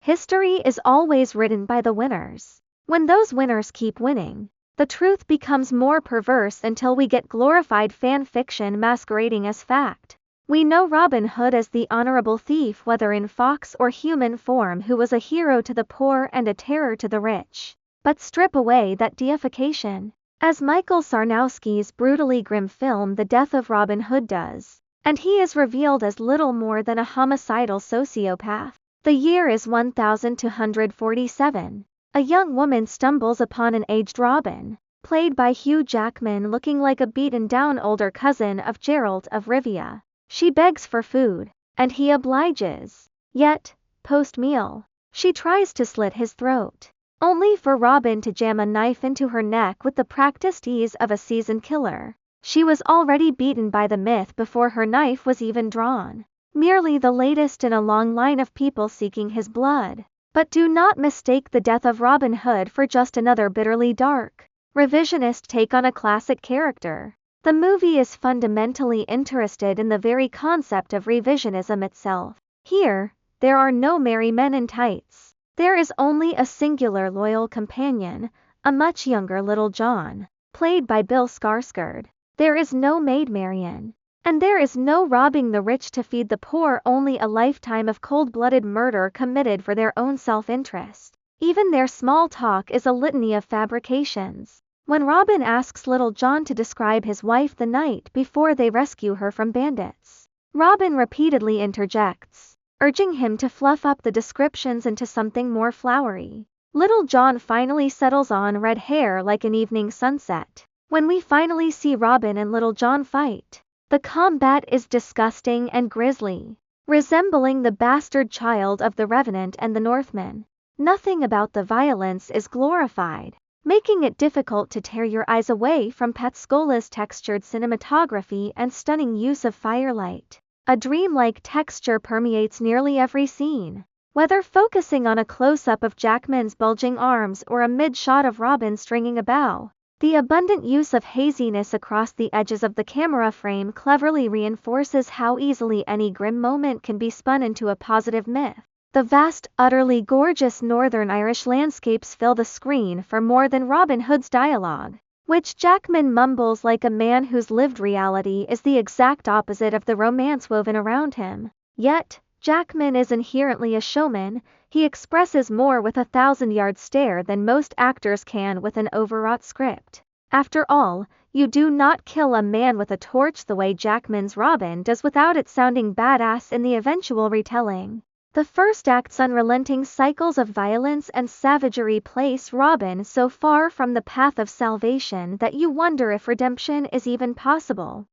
History is always written by the winners. When those winners keep winning, the truth becomes more perverse until we get glorified fan fiction masquerading as fact. We know Robin Hood as the honorable thief, whether in fox or human form, who was a hero to the poor and a terror to the rich. But strip away that deification, as Michael Sarnowski's brutally grim film The Death of Robin Hood does, and he is revealed as little more than a homicidal sociopath. The year is 1247. A young woman stumbles upon an aged Robin, played by Hugh Jackman, looking like a beaten-down older cousin of Geralt of Rivia. She begs for food, and he obliges. Yet, post-meal, she tries to slit his throat, only for Robin to jam a knife into her neck with the practiced ease of a seasoned killer. She was already beaten by the myth before her knife was even drawn, merely the latest in a long line of people seeking his blood. But do not mistake The Death of Robin Hood for just another bitterly dark, revisionist take on a classic character. The movie is fundamentally interested in the very concept of revisionism itself. Here, there are no merry men in tights. There is only a singular loyal companion, a much younger Little John, played by Bill Skarsgård. There is no Maid Marian. And there is no robbing the rich to feed the poor, only a lifetime of cold-blooded murder committed for their own self-interest. Even their small talk is a litany of fabrications. When Robin asks Little John to describe his wife the night before they rescue her from bandits, Robin repeatedly interjects, urging him to fluff up the descriptions into something more flowery. Little John finally settles on red hair like an evening sunset. When we finally see Robin and Little John fight, the combat is disgusting and grisly, resembling the bastard child of the Revenant and the Northmen. Nothing about the violence is glorified, making it difficult to tear your eyes away from Petskola's textured cinematography and stunning use of firelight. A dreamlike texture permeates nearly every scene, whether focusing on a close-up of Jackman's bulging arms or a mid-shot of Robin stringing a bow. The abundant use of haziness across the edges of the camera frame cleverly reinforces how easily any grim moment can be spun into a positive myth. The vast, utterly gorgeous Northern Irish landscapes fill the screen for more than Robin Hood's dialogue, which Jackman mumbles like a man whose lived reality is the exact opposite of the romance woven around him. Yet, Jackman is inherently a showman. He expresses more with a 1,000-yard stare than most actors can with an overwrought script. After all, you do not kill a man with a torch the way Jackman's Robin does without it sounding badass in the eventual retelling. The first act's unrelenting cycles of violence and savagery place Robin so far from the path of salvation that you wonder if redemption is even possible.